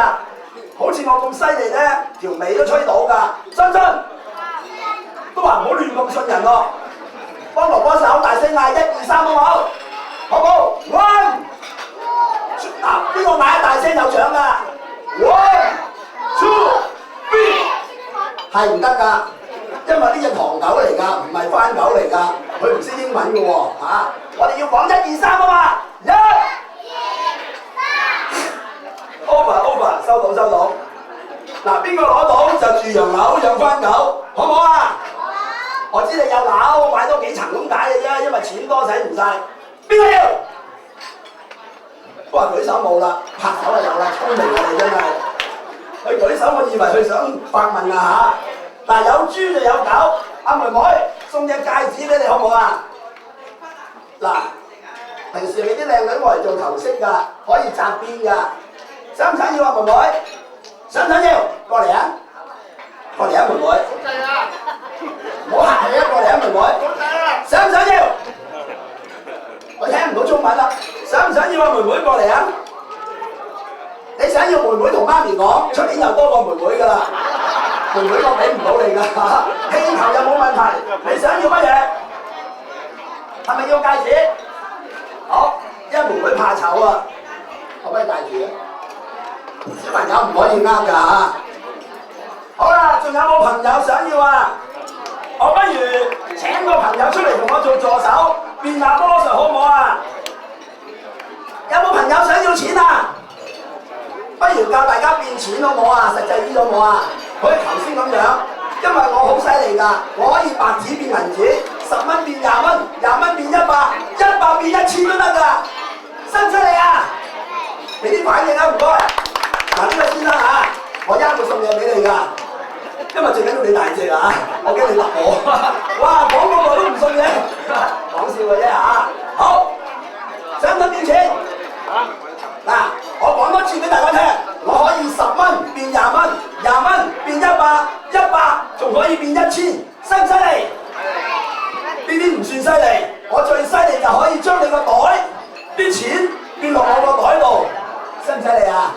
好似我咁犀利咧，條尾都吹到㗎。信唔信？都話唔好亂咁信人喎。幫哥哥手大聲嗌1、2、3好唔好？好唔好 ？One， 嗱，邊個嗌大聲有獎㗎 ？One、2、3。係唔得㗎，因為呢隻唐狗嚟㗎，唔係番狗嚟㗎，佢唔識英文㗎喎嚇。我哋要講1、2、3啊嘛，1、2、3。over 收到。嗱，邊個攞到就住洋樓養番狗，好唔好啊？我知你有樓，買多幾層咁解嘅啫，因為錢多使唔晒。邊個要？都話舉手冇啦，拍手就有啦，聰明啊你真係。佢舉手，我以為佢想發問啊嚇。嗱，有豬就有狗，阿妹妹送隻戒指俾你好唔好啊？嗱，平時你啲靚女攞嚟做頭飾㗎，可以紮辮㗎，想唔想要啊妹妹？想唔想要？過嚟啊！過嚟啊妹妹！唔好客氣啊，過嚟啊妹妹！想唔想要？我聽唔到中文啦，想唔想要啊妹妹？過嚟啊！你想要妹妹同媽咪講，出年又多個妹妹㗎啦，妹妹我俾唔到你㗎嚇，氣球有冇問題？你想要乜嘢？係咪要戒指？好，因為妹妹怕醜啊，可唔可以戴住啊？小朋友唔可以啱㗎嚇。好啦，仲有冇朋友想要啊？我不如請個朋友出嚟同我做助手，變下魔術好唔好啊？有冇朋友想要錢啊？不如教大家變錢好唔好啊？實際啲好唔好啊？好似頭先咁樣，因為我好犀利㗎，我可以白紙變銀紙，10蚊變20蚊，20蚊變100，100變1000都得㗎，犀唔犀利啊？俾啲反應啊，唔該。嗱，呢位先生嚇，我一會送嘢俾你㗎，因為最緊要你大隻啊，我驚你揼我。哇，講咁耐都唔送嘢，講笑嘅啫嚇。好，想唔想變錢？嗱，我講多次俾大家聽，我可以10蚊變20蚊，20蚊變100，100仲可以變1000，犀唔犀利？呢啲唔算犀利，我最犀利就可以將你個袋啲錢變落我個袋度，犀唔犀利啊？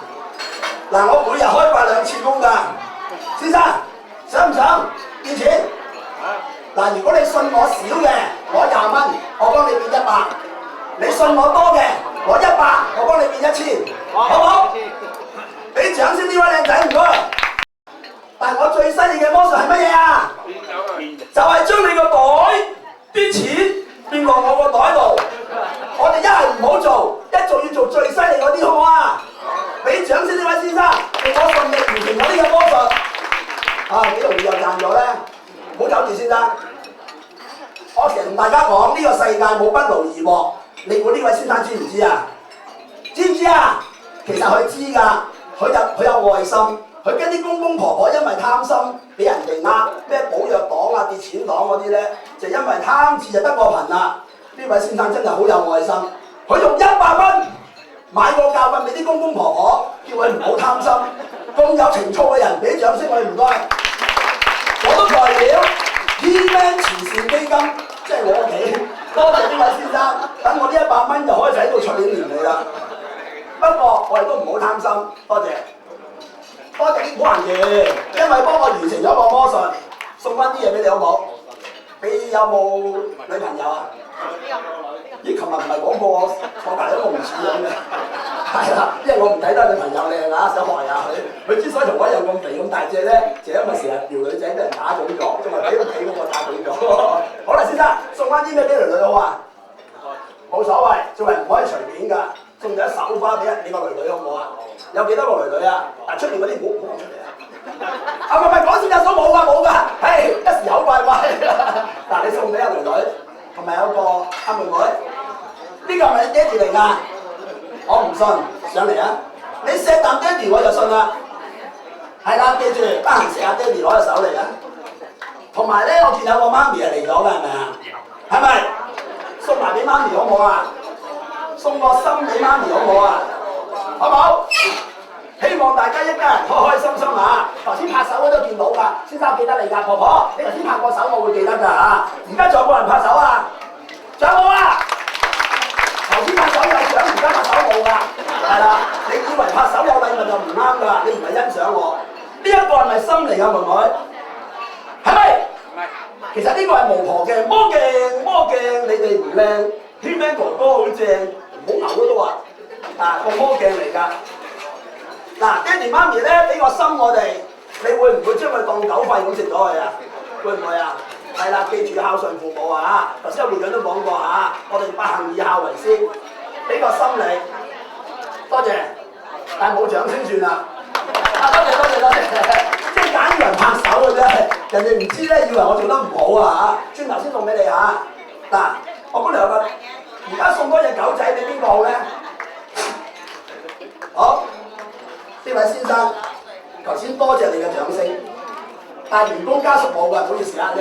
嗱，我每日開發2次工㗎，先生想唔想變錢？嗱，如果你信我少嘅，攞20蚊，我幫你變100；你信我多嘅，攞100，我幫你變1000，好唔好？俾掌聲呢位靚仔，唔該。但係我最犀利嘅魔術係乜嘢啊？就係將你個袋啲錢變落我個袋度。我哋一係唔好做，一做要做最犀利嗰啲，好唔好啊？俾掌聲呢位先生，令我順利完成咗呢個魔術。好，啊，幾容易又賺咗咧？唔好走住先啦。我成日同大家講，呢、個世界冇不勞而獲。你估呢位先生知唔知啊？知唔知啊？其實佢知㗎，佢有愛心。佢跟啲公公婆婆因為貪心，俾人哋咩寶藥黨啊、跌錢黨嗰啲咧，就因為貪字就得個貧啦。呢位先生真係好有愛心，佢用100蚊買個教訓俾啲公公婆婆，叫佢唔好貪心。咁有情操嘅人，俾掌聲佢唔該。我都代表 T-Man 慈善基金，即係我屋企，多謝呢位先生，等我呢100蚊就可以使到出年嚟啦。不過我哋都唔好貪心，多謝。多謝啲古人嘅，因為幫我完成咗個魔術，送翻啲嘢俾你好唔好？你有冇女朋友啊？咦，琴日唔係講過我隔離嗰個唔似樣嘅，係啦，因為我唔睇得女朋友靚啊，想害下佢。佢之所以同我一樣咁肥咁大隻咧，就因為成日撩女仔俾人打腫咗，仲係俾佢睇嗰個打腫咗。好啦，先生，送翻啲咩俾女女好啊？冇所謂，做人唔可以隨便㗎，送咗一手花俾你個女女好唔好啊？有幾多個女女啊？但出面嗰啲唔好講出嚟啊！啊唔係講笑，有數冇㗎，嘿一時口怪怪。嗱，你送俾阿女女，同埋有個阿妹妹，呢個係咪你爹哋嚟㗎？我唔信，上嚟啊！你錫啖爹哋我就信啦。係啦，記住，得閒錫下爹哋攞隻手嚟啊！同埋咧，我見有個媽咪係嚟咗㗎，係咪啊？係咪？送埋俾媽咪好唔好啊？送個心俾媽咪好唔好啊？好唔好？希望大家一家人開開心心啊！頭先拍手我都見到㗎，先生記得你㗎，婆婆你頭先拍過手我會記得㗎嚇。而家仲有冇人拍手啊？仲有冇啊？頭先拍手有獎，而家拍手冇㗎，係啦。你以為拍手有禮物就唔啱㗎，你唔係欣賞我。呢一個係咪心嚟㗎，妹妹？係咪？其實呢個係巫婆鏡，魔鏡，你哋唔靚 ，T-Man 哥哥好正，唔好牛都話。啊，個魔鏡嚟㗎！嗱，爹哋媽咪咧俾個心我哋，你會唔會將佢當狗肺咁食咗佢啊？會唔會啊？係啦，記住孝順父母啊！頭先阿會長都講過嚇，我哋百行以孝為先，俾個心你，多謝，但係冇掌聲算啦。啊，多謝，即係揀人拍手嘅啫，人哋唔知咧，以為我做得唔好啊嚇，轉頭先送俾你嚇。嗱，我本來有個，而家送多隻狗仔俾邊個好咧？好，呢位先生，頭先多謝你嘅掌聲，但係員工家屬冇㗎，唔好意思啊，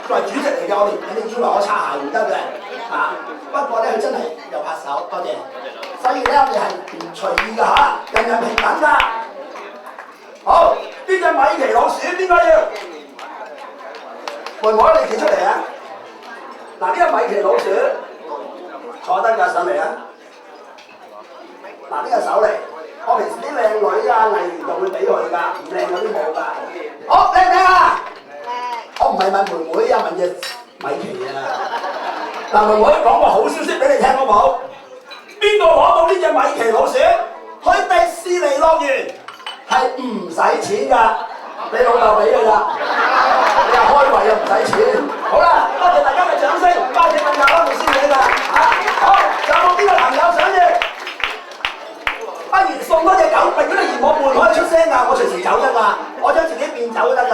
作為主席嚟嘅，你以為我擦鞋唔得嘅，啊，不過咧佢真係又拍手，多謝，所以咧我哋係唔隨意㗎嚇，人人平等㗎。好，呢隻米奇老鼠邊個要？妹妹你企出嚟啊！嗱，呢個米奇老鼠坐得㗎，上嚟啊！嗱，呢個手嚟，我平時啲靚女啊、藝員就會俾佢㗎，唔靚嗰啲冇㗎。好，靚唔靚啊？我唔係問妹妹啊，問隻米奇啊。嗱，妹妹講個好消息俾你聽好唔好？邊個攞到呢隻米奇老鼠去迪士尼樂園係唔使錢㗎？你老豆俾㗎咋？你又開胃又唔使錢。好啦，多謝大家嘅掌聲，多謝問下啦，老師你㗎。好，有冇邊個朋友想要？不如送多隻狗，如果你嫌我悶可以出聲㗎，我隨時走得㗎，我將自己變走都得㗎。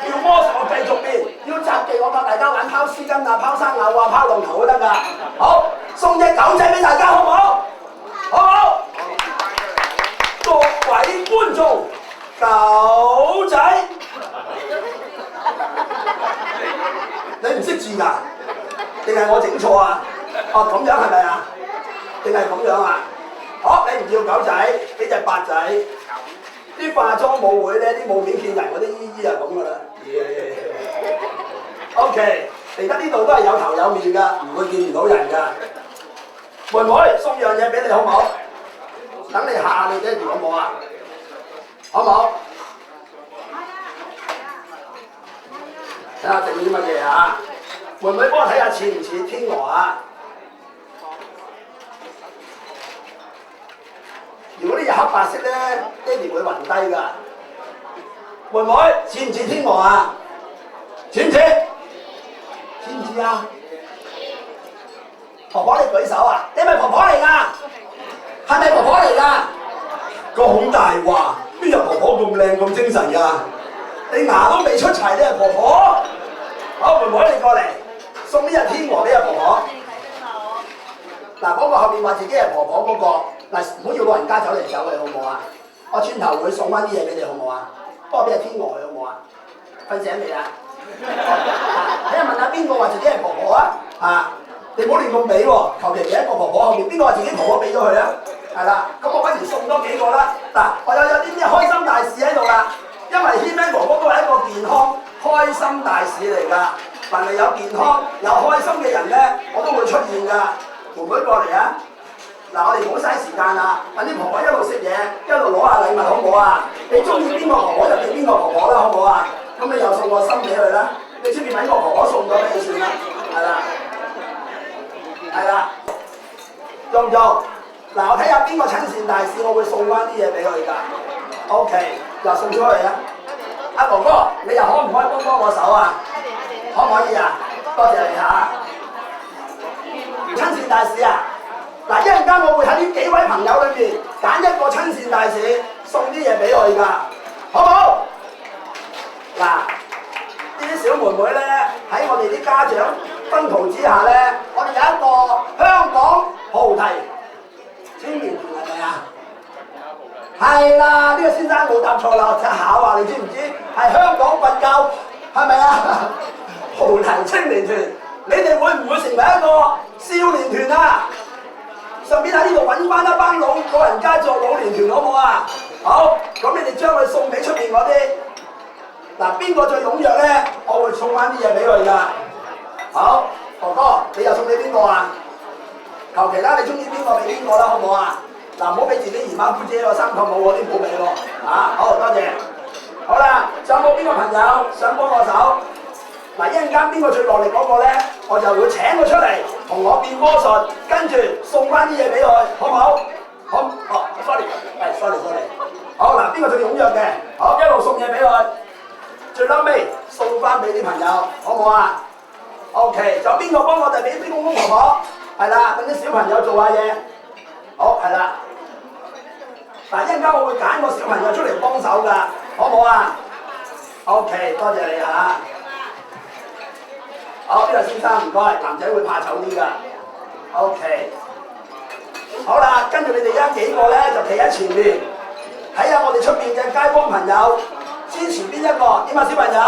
要魔術我繼續變，要雜技我教大家玩拋絲巾啊、拋生牛啊、拋龍頭都得㗎。好，送隻狗仔俾大家好唔好？好唔好？各位觀眾，狗仔，你唔識字㗎？定係我整錯啊？哦，咁樣係咪啊？定係咁樣啊？好，你唔要狗仔，呢隻白仔，啲化妝舞會咧，啲冇面見人嗰啲姨姨係咁噶啦。OK，而家呢度都係有頭有面㗎，唔會見唔到人㗎。妹妹送樣嘢俾你好唔好？等你下你爹哋好唔好啊？好唔好？睇下整啲乜嘢啊？妹妹幫我睇下似唔似天鵝啊？如果呢隻黑白色咧，爹哋會暈低㗎。妹妹似唔似天鵝啊？似唔似？似唔似啊？婆婆你舉手啊！你係咪婆婆嚟㗎？係咪婆婆嚟㗎？講大話，邊有婆婆咁靚咁精神㗎？你牙都未出齊，你係婆婆。好，妹妹你過嚟，送呢隻天鵝俾阿婆婆。嗱，嗰個後邊話自己係婆婆嗰個，嗱唔好要老人家走嚟走去，好唔好啊？我轉頭會送翻啲嘢俾你，好唔好啊？幫我俾隻天鵝佢，好唔好啊？瞓醒未啊？睇下問下邊個話自己係婆婆啊？啊！你唔好亂咁俾喎，求其俾一個婆婆後面，邊個話自己婆婆俾咗佢啊？係啦，咁我不如送多幾個啦。嗱，我有啲咩開心大使喺度啦，因為 He-Man 哥哥都係一個健康開心大使嚟㗎。凡係有健康有開心嘅人咧，我都會出現㗎。妹妹過嚟啊！嗱，我哋唔好嘥時間啦，等啲婆婆一路食嘢，一路攞下禮物，好唔好啊？你中意邊個婆婆就俾邊個婆婆啦，好唔好啊？咁你又送個心俾佢啦，你出面揾個婆婆送咗俾你算啦，係啦。係啦，做唔做？嗱，我睇下邊個親善大使，我會送翻啲嘢俾佢㗎。OK， 又送出去啊！阿哥哥，你又可唔可以幫我手啊？可唔可以啊？多謝你嚇。親善大使啊！嗱，一陣間我會喺呢幾位朋友裏邊揀一個親善大使，送啲嘢俾佢㗎，好唔好？嗱，呢啲小妹妹咧，喺我哋啲家長薰陶之下咧，我哋有一個香港菩提青年團係咪啊？係啦，呢個先生冇答錯啦，我考啊，你知唔知？係香港佛教係咪啊？菩提青年團，你哋會唔會成為一個少年團啊？順便喺呢度揾翻一班老人家做老年團好唔好啊？好，咁你哋將佢送俾出面嗰啲。嗱，邊個最踴躍咧？我會送翻啲嘢俾佢㗎。好，哥哥，你又送俾邊個啊？求其啦，你中意邊個俾邊個啦，好唔好啊？嗱，唔好俾自己姨媽姑姐個三舅母嗰啲唔好俾喎。好，多謝。好啦，仲有冇邊個朋友想幫我手？嗱，一陣間邊個最落力嗰個咧，我就會請佢出嚟同我變魔術，跟住送翻啲嘢俾佢，好唔好？好，哦 ，sorry， 好嗱，邊個最踴躍嘅？好，一路送嘢俾佢。最嬲尾送翻俾啲朋友，好唔好啊 ？OK， 仲有邊個幫我哋俾啲公公婆婆？係啦，等啲小朋友做下嘢。好，係啦。嗱，一陣間我會揀個小朋友出嚟幫手㗎，好唔好啊 ？OK， 多謝你嚇。好，呢位先生唔該，男仔會怕醜啲㗎。OK， 好啦，跟住你哋而家幾個咧就企喺前面，睇下我哋出邊嘅街坊朋友。支持邊一個？點啊，小朋友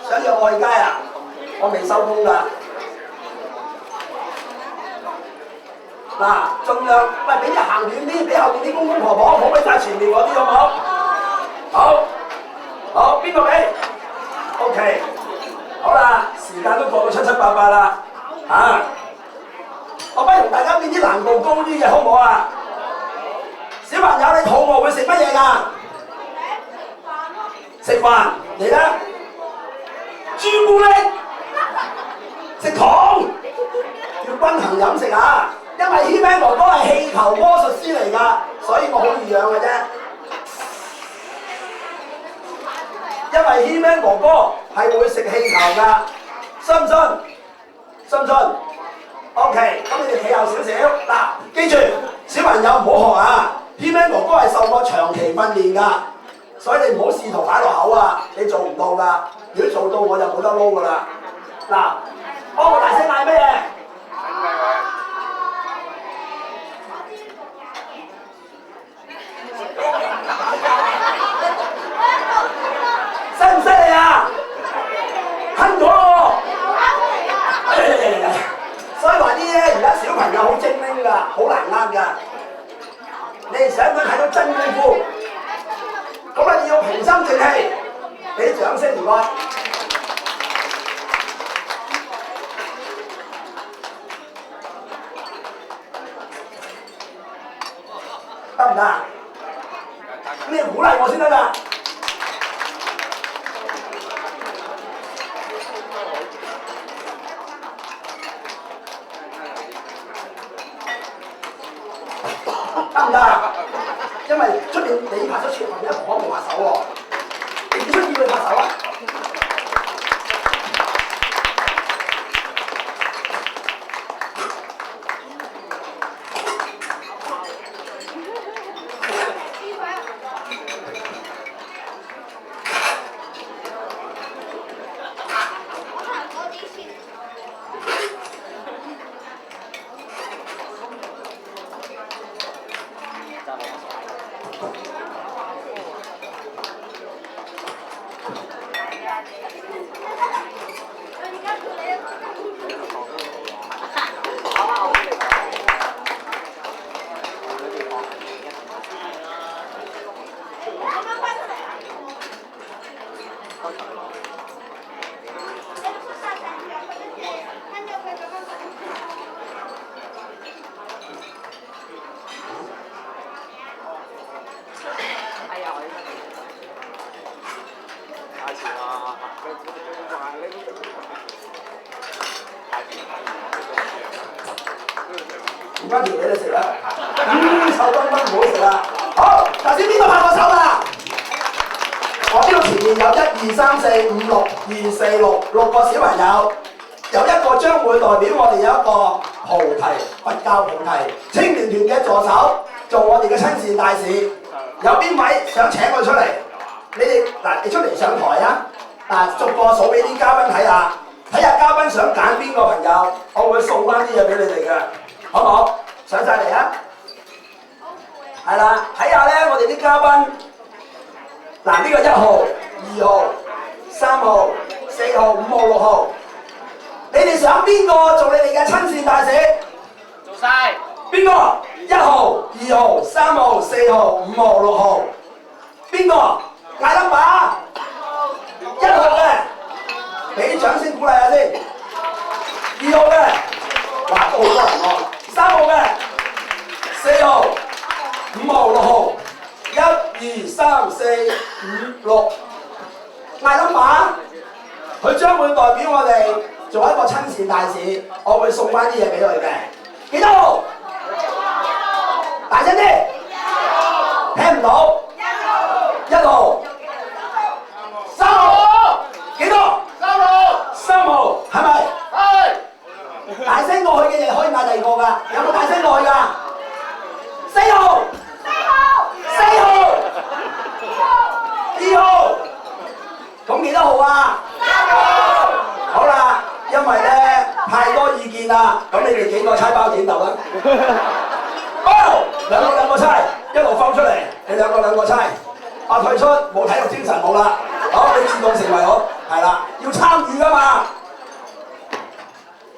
想約我去街啊？我未收工㗎。嗱，盡量喂俾啲行遠啲，俾後邊啲公公婆婆，唔好俾曬前面嗰啲，好唔好？好，好，邊個俾 ？OK， 好啦，時間都過到七七八八啦，我不如同大家變啲難度高啲嘅，好唔好啊？小朋友，你肚餓會食乜嘢㗎？食飯，你咧？朱古力，食糖，要均衡飲食啊！因為 He-Man 哥哥係氣球魔術師嚟㗎，所以我好易養嘅啫。因為 He-Man 哥哥係會食氣球㗎，信唔信？信唔信 ？OK， 咁你哋企後少少。嗱，記住，小朋友唔好學啊 ！He-Man 哥哥係受過長期訓練㗎。所以你唔好試圖擺落口啊！你做唔到㗎，如果做到我就冇得撈㗎啦。嗱，幫我大聲嗌咩嘢？犀唔犀利啊？吞咗喎！所以話啲咧，而家小朋友好精靈㗎，好難呃㗎。你哋想唔想睇到真功夫？咁啊，要平心靜氣，俾啲掌聲唔該。得唔得啊？你要鼓勵我先得㗎。得唔得啊？因為出面你拍咗全部，而家婆婆冇拍手喎，你點出要佢拍手啊？唔該條俾你食啦。臭崩崩唔好食啦。好，頭先邊個拍過手啊？我呢度前面有1、2、3、4、5、6、2、4、6個小朋友，有一個將會代表我哋有一個菩提佛教菩提青年團嘅助手，做我哋嘅親善大使。有邊位想請佢出嚟？你哋嗱，你出嚟上台啊！嗱，逐個數俾啲嘉賓睇下，睇下嘉賓想揀邊個朋友，我會送翻啲嘢俾你哋嘅，好唔好？上晒嚟啊！係啦，睇下咧，我哋啲嘉賓，嗱呢個1號、2號、3號、4號、5號、6號，你哋想邊個做你哋嘅親善大使？做晒。邊個？1號、2號、3號、4號、5號、6號，邊個？嗌number。1號嘅，俾啲掌聲鼓勵下先。2號嘅，哇都好多人喎。3號嘅，4號、5號、6號，1、2、3、4、5、6，嗌number。佢將會代表我哋做一個親善大使，我會送翻啲嘢俾佢嘅。幾多號？大聲啲！聽唔到。1號。3號。幾多？3號。係咪？係。大聲過去嘅嘢可以嗌第二個㗎，有冇大聲過去㗎？4號。4號。2號。咁幾多號啊？3號。好啦，因為咧太多意見啦，咁你哋幾個猜包剪揼啦。包兩個猜，一路放出嚟，你兩個猜。退出冇體育精神冇啦，好，你自動成為我，係啦，要參與㗎嘛。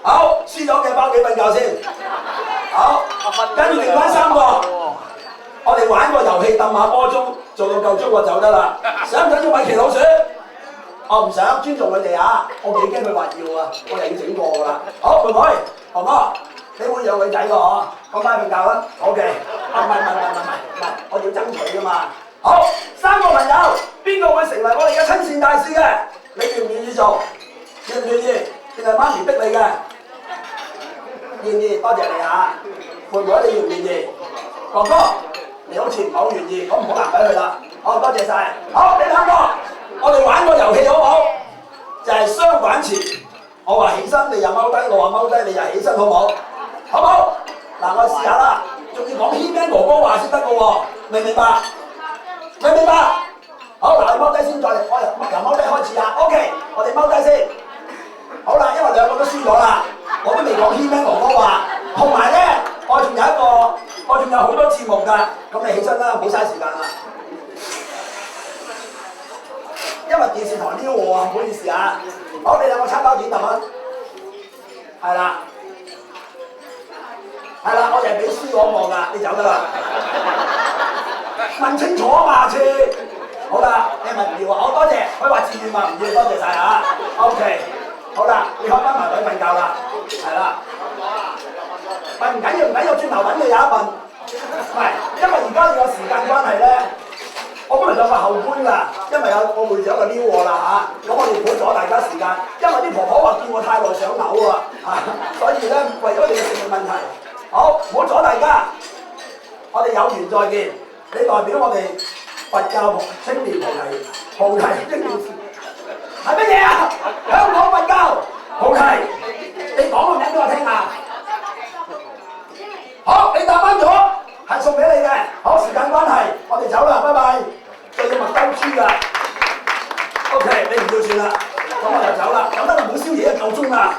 好，輸咗嘅包幾瞓覺先。好，跟住剩翻3個，我哋玩個遊戲揼下波鐘，做到夠鐘就走得啦。想唔想要米奇老鼠？我唔想，尊重佢哋啊！我幾驚佢話要啊，我又要整過㗎啦。好，妹妹，哥哥，你會養女仔㗎嗬？咁快瞓覺啦。OK，唔係，我哋要爭取㗎嘛。好，3個朋友，邊個會成為我哋嘅親善大使嘅？你願唔願意做？願唔願意？定係媽咪逼你嘅？願意，多謝你啊！妹妹，你願唔願意？哥哥，你好似唔係好願意，咁唔好難為佢啦。好，多謝晒。好，你兩個。我哋玩個遊戲好唔好？就係雙管詞。我話起身，你又踎低；我話踎低，你又起身，好唔好？好唔好？嗱，我試下啦，仲要講軒哥哥話先得嘅喎，明唔明白？明唔明白？好，嗱，你踎低先，再嚟，我由踎低開始啊。OK，我哋踎低先。好啦，因為兩個都輸咗啦，我都未講軒哥哥話，同埋咧，我仲有好多節目㗎，咁你起身啦，唔好嘥時間啦。因為電視台撩我啊，唔好意思啊。好，你兩個猜包剪揼啊。係啦，我就係俾輸嗰個㗎，你走得啦。問清楚啊嘛，次。好啦，你係咪唔要啊？好，多謝。佢話自願話唔要，多謝晒啊。OK， 好啦，你可以翻埋位瞓覺啦。係啦。喂，唔緊要，轉頭揾你有一份。唔係，因為而家你個時間關係咧。我本來有個後官㗎，因為我會長就撩我啦嚇，咁我哋唔好阻大家時間，因為啲婆婆話見我太耐上樓啊，所以咧為咗你嘅性命問題，好唔好阻大家，我哋有緣再見，你代表我哋佛教青年菩提青年係乜嘢啊？香港佛教菩提，你講個名俾我聽下。好，你答啱咗，係送俾你嘅。好，時間關係，我哋走啦，拜拜。仲要麥兜豬㗎。OK， 你唔要算啦，咁我就走啦。走得唔好宵夜，夠鐘啦。